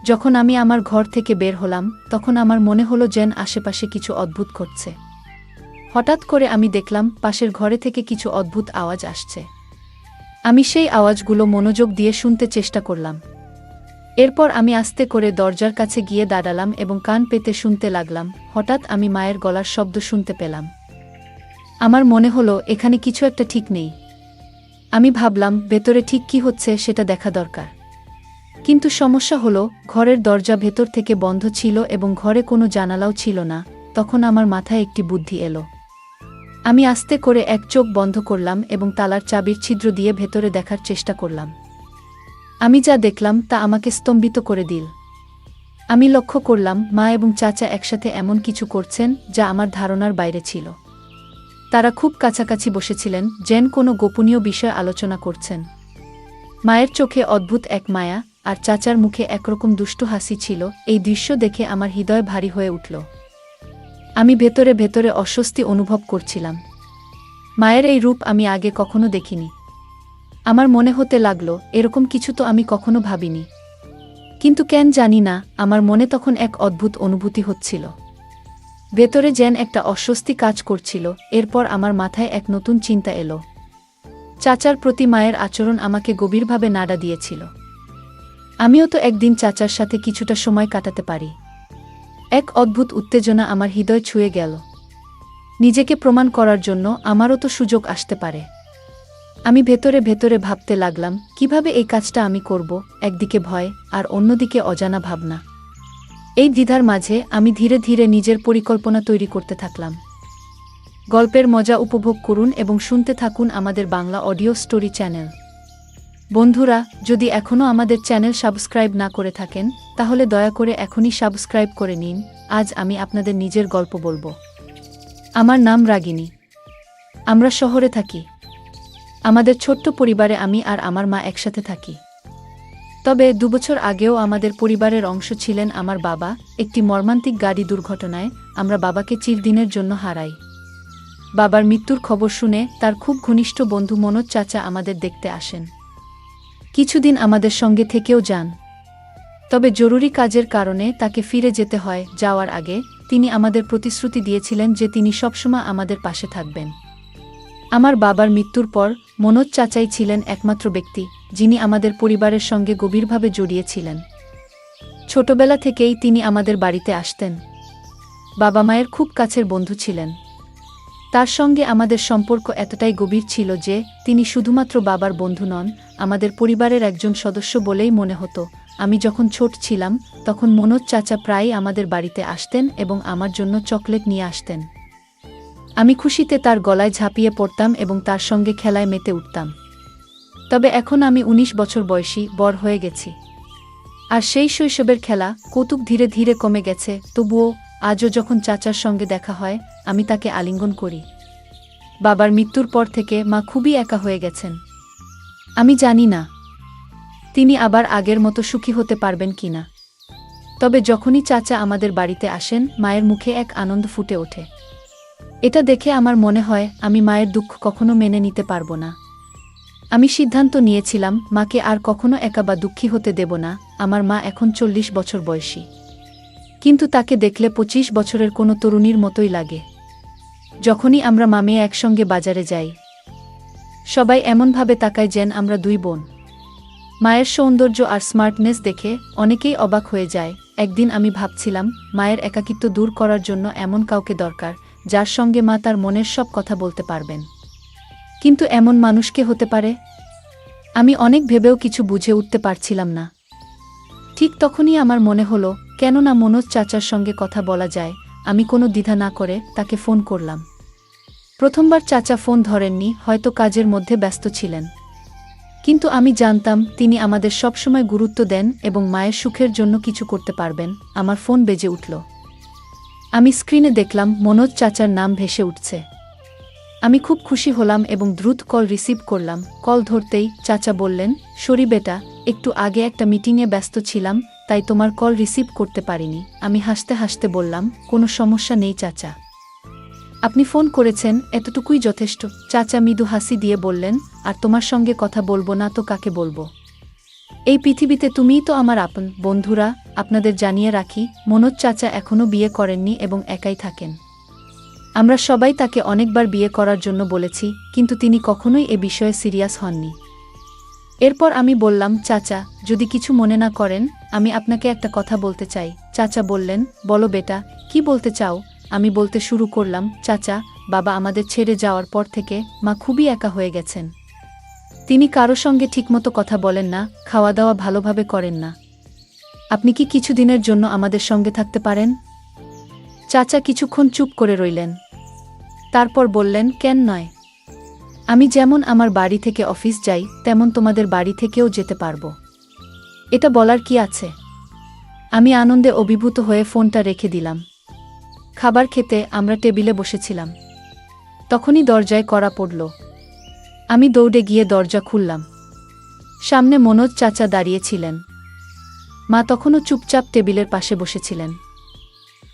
যখন আমি আমার ঘর থেকে বের হলাম তখন আমার মনে হলো যেন আশেপাশে কিছু অদ্ভুত ঘটছে। হঠাৎ করে আমি দেখলাম পাশের ঘরে থেকে কিছু অদ্ভুত আওয়াজ আসছে। আমি সেই আওয়াজগুলো মনোযোগ দিয়ে শুনতে চেষ্টা করলাম। এরপর আমি আস্তে করে দরজার কাছে গিয়ে দাঁড়ালাম এবং কান পেতে শুনতে লাগলাম। হঠাৎ আমি মায়ের গলার শব্দ শুনতে পেলাম। আমার মনে হলো এখানে কিছু একটা ঠিক নেই। আমি ভাবলাম ভেতরে ঠিক কি হচ্ছে সেটা দেখা দরকার। কিন্তু সমস্যা হলো ঘরের দরজা ভেতর থেকে বন্ধ ছিল এবং ঘরে কোনো জানালাও ছিল না। তখন আমার মাথায় একটি বুদ্ধি এলো। আমি আস্তে করে এক চোখ বন্ধ করলাম এবং তালার চাবির ছিদ্র দিয়ে ভেতরে দেখার চেষ্টা করলাম। আমি যা দেখলাম তা আমাকে স্তম্ভিত করে দিল। আমি লক্ষ্য করলাম মা এবং চাচা একসাথে এমন কিছু করছেন যা আমার ধারণার বাইরে ছিল। তারা খুব কাছাকাছি বসেছিলেন, যেন কোনো গোপনীয় বিষয় আলোচনা করছেন। মায়ের চোখে অদ্ভুত এক মায়া আর চাচার মুখে একরকম দুষ্টু হাসি ছিল। এই দৃশ্য দেখে আমার হৃদয় ভারী হয়ে উঠল। আমি ভেতরে ভেতরে অস্বস্তি অনুভব করছিলাম। মায়ের এই রূপ আমি আগে কখনো দেখিনি। আমার মনে হতে লাগলো এরকম কিছু তো আমি কখনো ভাবিনি। কিন্তু কেন জানি না, আমার মনে তখন এক অদ্ভুত অনুভূতি হচ্ছিল। ভেতরে যেন একটা অস্বস্তি কাজ করছিল। এরপর আমার মাথায় এক নতুন চিন্তা এলো। চাচার প্রতি মায়ের আচরণ আমাকে গভীরভাবে নাড়া দিয়েছিল। আমিও তো একদিন চাচার সাথে কিছুটা সময় কাটাতে পারি। এক অদ্ভুত উত্তেজনা আমার হৃদয় ছুঁয়ে গেল। নিজেকে প্রমাণ করার জন্য আমারও তো সুযোগ আসতে পারে। আমি ভেতরে ভেতরে ভাবতে লাগলাম কিভাবে এই কাজটা আমি করব। একদিকে ভয় আর অন্যদিকে অজানা ভাবনা। এই দ্বিধার মাঝে আমি ধীরে ধীরে নিজের পরিকল্পনা তৈরি করতে থাকলাম। গল্পের মজা উপভোগ করুন এবং শুনতে থাকুন আমাদের বাংলা অডিও স্টোরি চ্যানেল। বন্ধুরা, যদি এখনও আমাদের চ্যানেল সাবস্ক্রাইব না করে থাকেন তাহলে দয়া করে এখনই সাবস্ক্রাইব করে নিন। আজ আমি আপনাদের নিজের গল্প বলবো। আমার নাম রাগিনী। আমরা শহরে থাকি। আমাদের ছোট্ট পরিবারে আমি আর আমার মা একসাথে থাকি। তবে 2 বছর আগেও আমাদের পরিবারের অংশ ছিলেন আমার বাবা। একটি মর্মান্তিক গাড়ি দুর্ঘটনায় আমরা বাবাকে চিরদিনের জন্য হারাই। বাবার মৃত্যুর খবর শুনে তার খুব ঘনিষ্ঠ বন্ধু মনোজ চাচা আমাদের দেখতে আসেন। কিছুদিন আমাদের সঙ্গে থেকেও যান। তবে জরুরি কাজের কারণে তাকে ফিরে যেতে হয়। যাওয়ার আগে তিনি আমাদের প্রতিশ্রুতি দিয়েছিলেন যে তিনি সবসময় আমাদের পাশে থাকবেন। আমার বাবার মৃত্যুর পর মনোজ চাচাই ছিলেন একমাত্র ব্যক্তি যিনি আমাদের পরিবারের সঙ্গে গভীরভাবে জড়িয়েছিলেন। ছোটবেলা থেকেই তিনি আমাদের বাড়িতে আসতেন। বাবা মায়ের খুব কাছের বন্ধু ছিলেন। তার সঙ্গে আমাদের সম্পর্ক এতটাই গভীর ছিল যে তিনি শুধুমাত্র বাবার বন্ধু নন, আমাদের পরিবারের একজন সদস্য বলেই মনে হতো। আমি যখন ছোট ছিলাম তখন মনোজ চাচা প্রায়ই আমাদের বাড়িতে আসতেন এবং আমার জন্য চকলেট নিয়ে আসতেন। আমি খুশিতে তার গলায় ঝাঁপিয়ে পড়তাম এবং তার সঙ্গে খেলায় মেতে উঠতাম। তবে এখন আমি 19 বছর বয়সী, বড় হয়ে গেছি। আর সেই শৈশবের খেলা কৌতুক ধীরে ধীরে কমে গেছে। তবুও আজও যখন চাচার সঙ্গে দেখা হয় আমি তাকে আলিঙ্গন করি। বাবার মৃত্যুর পর থেকে মা খুবই একা হয়ে গেছেন। আমি জানি না তিনি আবার আগের মতো সুখী হতে পারবেন কিনা। তবে যখনই চাচা আমাদের বাড়িতে আসেন মায়ের মুখে এক আনন্দ ফুটে ওঠে। এটা দেখে আমার মনে হয় আমি মায়ের দুঃখ কখনো মেনে নিতে পারবো না। আমি সিদ্ধান্ত নিয়েছিলাম মাকে আর কখনো একা বা দুঃখী হতে দেব না। আমার মা এখন 40 বছর বয়সী, কিন্তু তাকে দেখলে 25 বছরের কোনো তরুণীর মতোই লাগে। যখনই আমরা মা মেয়ে একসঙ্গে বাজারে যাই সবাই এমনভাবে তাকায় যেন আমরা 2 বোন। মায়ের সৌন্দর্য আর স্মার্টনেস দেখে অনেকেই অবাক হয়ে যায়। একদিন আমি ভাবছিলাম মায়ের একাকিত্ব দূর করার জন্য এমন কাউকে দরকার যার সঙ্গে মা তার মনের সব কথা বলতে পারবেন। কিন্তু এমন মানুষ কে হতে পারে? আমি অনেক ভেবেও কিছু বুঝে উঠতে পারছিলাম না। ঠিক তখনই আমার মনে হলো কেন না মনোজ চাচার সঙ্গে কথা বলা যায়। আমি কোনো দ্বিধা না করে তাকে ফোন করলাম। প্রথমবার চাচা ফোন ধরেননি, হয়তো কাজের মধ্যে ব্যস্ত ছিলেন। কিন্তু আমি জানতাম তিনি আমাদের সবসময় গুরুত্ব দেন এবং মায়ের সুখের জন্য কিছু করতে পারবেন। আমার ফোন বেজে উঠল। আমি স্ক্রিনে দেখলাম মনোজ চাচার নাম ভেসে উঠছে। আমি খুব খুশি হলাম এবং দ্রুত কল রিসিভ করলাম। কল ধরতেই চাচা বললেন, সরি বেটা, একটু আগে একটা মিটিংয়ে ব্যস্ত ছিলাম তাই তোমার কল রিসিভ করতে পারিনি। আমি হাসতে হাসতে বললাম, কোনো সমস্যা নেই চাচা, আপনি ফোন করেছেন এতটুকুই যথেষ্ট। চাচা মৃদু হাসি দিয়ে বললেন, আর তোমার সঙ্গে কথা বলবো না তো কাকে বলবো? এই পৃথিবীতে তুমিই তো আমার আপন। বন্ধুরা, আপনাদের জানিয়ে রাখি, মনোজ চাচা এখনও বিয়ে করেননি এবং একাই থাকেন। আমরা সবাই তাকে অনেকবার বিয়ে করার জন্য বলেছি, কিন্তু তিনি কখনোই এ বিষয়ে সিরিয়াস হননি। এরপর আমি বললাম, চাচা, যদি কিছু মনে না করেন, আমি আপনাকে একটা কথা বলতে চাই। চাচা বললেন, বলো বেটা, কি বলতে চাও? আমি বলতে শুরু করলাম, চাচা, বাবা আমাদের ছেড়ে যাওয়ার পর থেকে মা খুবই একা হয়ে গেছেন। তিনি কারো সঙ্গে ঠিকমতো কথা বলেন না, খাওয়া দাওয়া ভালোভাবে করেন না। আপনি কি কিছুদিনের জন্য আমাদের সঙ্গে থাকতে পারেন? চাচা কিছুক্ষণ চুপ করে রইলেন। তারপর বললেন, কেন নয়? আমি যেমন আমার বাড়ি থেকে অফিস যাই, তেমন তোমাদের বাড়ি থেকেও যেতে পারবো। এটা বলার কি আছে? আমি আনন্দে অভিভূত হয়ে ফোনটা রেখে দিলাম। খাবার খেতে আমরা টেবিলে বসেছিলাম। তখনই দরজায় কড়া পড়ল। আমি দৌড়ে গিয়ে দরজা খুললাম। সামনে মনোজ চাচা দাঁড়িয়েছিলেন। মা তখনও চুপচাপ টেবিলের পাশে বসেছিলেন।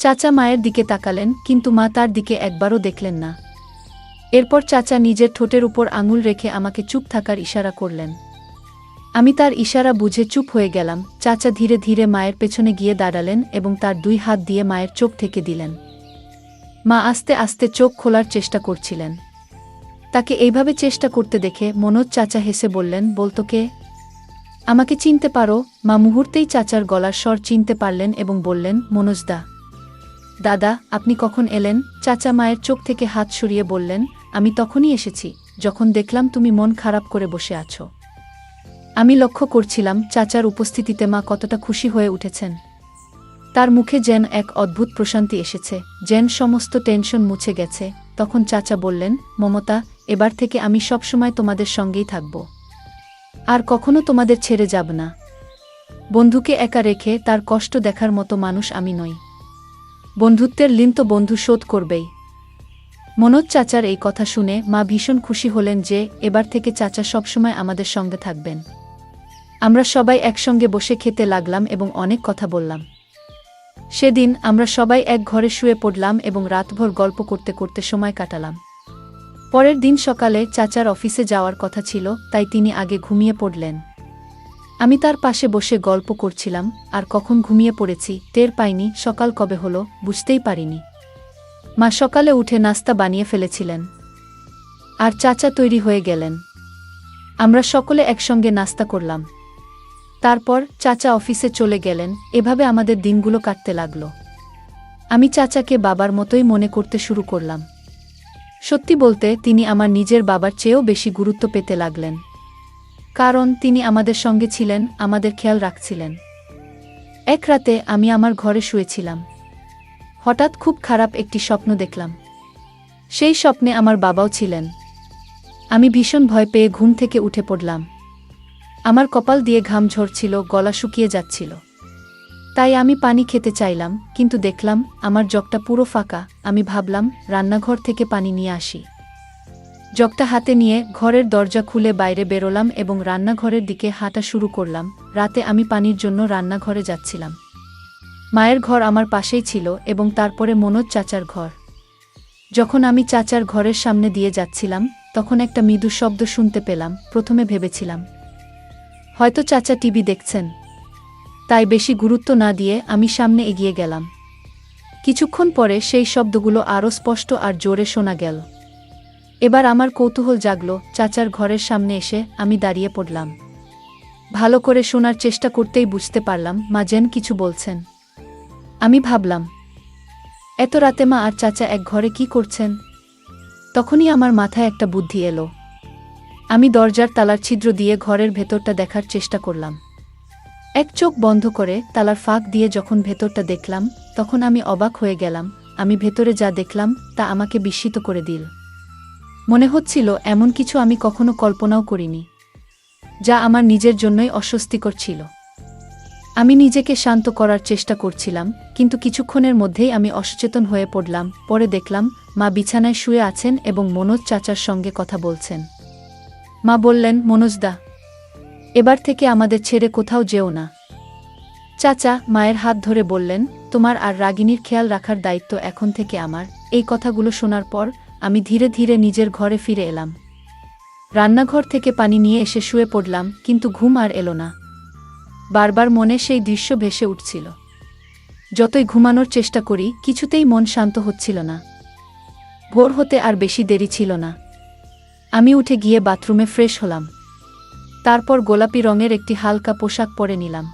চাচা মায়ের দিকে তাকালেন, কিন্তু মা তার দিকে একবারও দেখলেন না। এরপর চাচা নিজের ঠোঁটের উপর আঙুল রেখে আমাকে চুপ থাকার ইশারা করলেন। আমি তার ইশারা বুঝে চুপ হয়ে গেলাম। চাচা ধীরে ধীরে মায়ের পেছনে গিয়ে দাঁড়ালেন এবং তার 2 হাত দিয়ে মায়ের চোখ ঢেকে দিলেন। মা আস্তে আস্তে চোখ খোলার চেষ্টা করছিলেন। তাকে এইভাবে চেষ্টা করতে দেখে মনোজ চাচা হেসে বললেন, বলতো কে? আমাকে চিনতে পারো? মা মুহূর্তেই চাচার গলার স্বর চিনতে পারলেন এবং বললেন, মনোজদা। দাদা, আপনি কখন এলেন? চাচা মায়ের চোখ থেকে হাত সরিয়ে বললেন, আমি তখনই এসেছি যখন দেখলাম তুমি মন খারাপ করে বসে আছো। আমি লক্ষ্য করছিলাম চাচার উপস্থিতিতে মা কতটা খুশি হয়ে উঠেছেন। তার মুখে যেন এক অদ্ভুত প্রশান্তি এসেছে, যেন সমস্ত টেনশন মুছে গেছে। তখন চাচা বললেন, মমতা, এবার থেকে আমি সবসময় তোমাদের সঙ্গেই থাকব, আর কখনো তোমাদের ছেড়ে যাব না। বন্ধুকে একা রেখে তার কষ্ট দেখার মতো মানুষ আমি নই। বন্ধুত্বের ঋণ তো বন্ধু শোধ করবেই। মনোজ চাচার এই কথা শুনে মা ভীষণ খুশি হলেন যে এবার থেকে চাচা সবসময় আমাদের সঙ্গে থাকবেন। আমরা সবাই একসঙ্গে বসে খেতে লাগলাম এবং অনেক কথা বললাম। সেদিন আমরা সবাই এক ঘরে শুয়ে পড়লাম এবং রাতভর গল্প করতে করতে সময় কাটালাম। পরের দিন সকালে চাচার অফিসে যাওয়ার কথা ছিল, তাই তিনি আগে ঘুমিয়ে পড়লেন। আমি তার পাশে বসে গল্প করছিলাম, আর কখন ঘুমিয়ে পড়েছি টের পাইনি। সকাল কবে হলো বুঝতেই পারিনি। মা সকালে উঠে নাস্তা বানিয়ে ফেলেছিলেন, আর চাচা তৈরি হয়ে গেলেন। আমরা সকলে একসঙ্গে নাস্তা করলাম। তারপর চাচা অফিসে চলে গেলেন। এভাবে আমাদের দিনগুলো কাটতে লাগলো। আমি চাচাকে বাবার মতোই মনে করতে শুরু করলাম। সত্যি বলতে তিনি আমার নিজের বাবার চেয়েও বেশি গুরুত্ব পেতে লাগলেন, কারণ তিনি আমাদের সঙ্গে ছিলেন, আমাদের খেয়াল রাখছিলেন। এক রাতে আমি আমার ঘরে শুয়েছিলাম। হঠাৎ খুব খারাপ একটি স্বপ্ন দেখলাম। সেই স্বপ্নে আমার বাবাও ছিলেন। আমি ভীষণ ভয় পেয়ে ঘুম থেকে উঠে পড়লাম। আমার কপাল দিয়ে ঘাম ঝরছিল, গলা শুকিয়ে যাচ্ছিল। তাই আমি পানি খেতে চাইলাম, কিন্তু দেখলাম আমার জগটা পুরো ফাঁকা। আমি ভাবলাম রান্নাঘর থেকে পানি নিয়ে আসি। জগটা হাতে নিয়ে ঘরের দরজা খুলে বাইরে বেরোলাম এবং রান্নাঘরের দিকে হাঁটা শুরু করলাম। রাতে আমি পানির জন্য রান্নাঘরে যাচ্ছিলাম। মায়ের ঘর আমার পাশেই ছিল এবং তারপরে মনোজ চাচার ঘর। যখন আমি চাচার ঘরের সামনে দিয়ে যাচ্ছিলাম, তখন একটা মৃদু শব্দ শুনতে পেলাম। প্রথমে ভেবেছিলাম হয়তো চাচা টিভি দেখছেন, তাই বেশি গুরুত্ব না দিয়ে আমি সামনে এগিয়ে গেলাম। কিছুক্ষণ পরে সেই শব্দগুলো আরও স্পষ্ট আর জোরে শোনা গেল। এবার আমার কৌতূহল জাগল। চাচার ঘরের সামনে এসে আমি দাঁড়িয়ে পড়লাম। ভালো করে শোনার চেষ্টা করতেই বুঝতে পারলাম মা যেন কিছু বলছেন। আমি ভাবলাম, এত রাতে মা আর চাচা এক ঘরে কি করছেন? তখনই আমার মাথায় একটা বুদ্ধি এলো। আমি দরজার তালার ছিদ্র দিয়ে ঘরের ভেতরটা দেখার চেষ্টা করলাম। এক চোখ বন্ধ করে তালার ফাঁক দিয়ে যখন ভেতরটা দেখলাম, তখন আমি অবাক হয়ে গেলাম। আমি ভেতরে যা দেখলাম তা আমাকে বিস্মিত করে দিল। মনে হচ্ছিল এমন কিছু আমি কখনো কল্পনাও করিনি, যা আমার নিজের জন্যই অস্বস্তিকর ছিল। আমি নিজেকে শান্ত করার চেষ্টা করছিলাম, কিন্তু কিছুক্ষণের মধ্যেই আমি অসচেতন হয়ে পড়লাম। পরে দেখলাম মা বিছানায় শুয়ে আছেন এবং মনোজ চাচার সঙ্গে কথা বলছেন। মা বললেন, মনোজদা, এবার থেকে আমাদের ছেড়ে কোথাও যেও না। চাচা মায়ের হাত ধরে বললেন, তোমার আর রাগিনীর খেয়াল রাখার দায়িত্ব এখন থেকে আমার। এই কথাগুলো শোনার পর আমি ধীরে ধীরে নিজের ঘরে ফিরে এলাম। রান্নাঘর থেকে পানি নিয়ে এসে শুয়ে পড়লাম, কিন্তু ঘুম আর এলো না। বারবার মনে সেই দৃশ্য ভেসে উঠছিল। যতই ঘুমানোর চেষ্টা করি কিছুতেই মন শান্ত হচ্ছিল না। ভোর হতে আর বেশি দেরি ছিল না। আমি উঠে গিয়ে বাথরুমে ফ্রেশ হলাম। তারপর গোলাপি রঙের একটি হালকা পোশাক পরে নিলাম।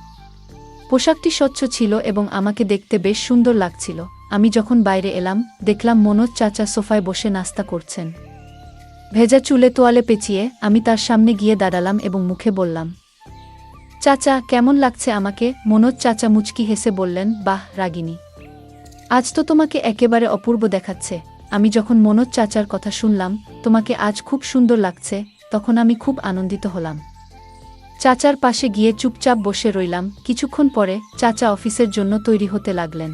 পোশাকটি স্বচ্ছ ছিল এবং আমাকে দেখতে বেশ সুন্দর লাগছিল। আমি যখন বাইরে এলাম দেখলাম মনোজ চাচা সোফায় বসে নাস্তা করছেন। ভেজা চুলে তোয়ালে পেঁচিয়ে আমি তার সামনে গিয়ে দাঁড়ালাম এবং মুখে বললাম, চাচা কেমন লাগছে আমাকে? মনোজ চাচা মুচকি হেসে বললেন, বাহ রাগিনী, আজ তো তোমাকে একেবারে অপূর্ব দেখাচ্ছে। আমি যখন মনোজ চাচার কথা শুনলাম তোমাকে আজ খুব সুন্দর লাগছে, তখন আমি খুব আনন্দিত হলাম। চাচার পাশে গিয়ে চুপচাপ বসে রইলাম। কিছুক্ষণ পরে চাচা অফিসের জন্য তৈরি হতে লাগলেন।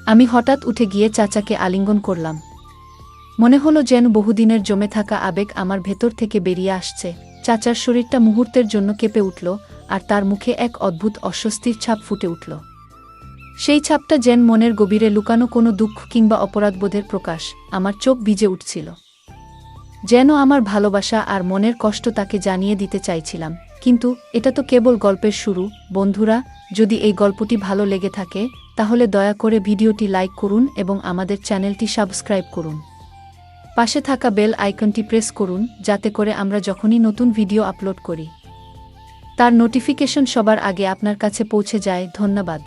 আমি হঠাৎ উঠে গিয়ে চাচাকে আলিঙ্গন করলাম। মনে হলো যেন বহুদিনের জমে থাকা আবেগ আমার ভেতর থেকে বেরিয়ে আসছে। চাচার শরীরটা মুহূর্তের জন্য কেঁপে উঠল, আর তার মুখে এক অদ্ভুত অস্বস্তির ছাপ ফুটে উঠল। সেই ছাপটা যেন মনের গভীরে লুকানো কোনো দুঃখ কিংবা অপরাধবোধের প্রকাশ। আমার চোখ ভিজে উঠছিল, যেন আমার ভালোবাসা আর মনের কষ্ট তাকে জানিয়ে দিতে চাইছিলাম। কিন্তু এটা তো কেবল গল্পের শুরু। বন্ধুরা, যদি এই গল্পটি ভালো লেগে থাকে তাহলে দয়া করে ভিডিওটি লাইক করুন এবং আমাদের চ্যানেলটি সাবস্ক্রাইব করুন। পাশে থাকা বেল আইকনটি প্রেস করুন যাতে করে আমরা যখনই নতুন ভিডিও আপলোড করি তার নোটিফিকেশন সবার আগে আপনার কাছে পৌঁছে যায়। ধন্যবাদ।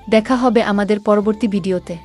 দেখা হবে আমাদের পরবর্তী ভিডিওতে।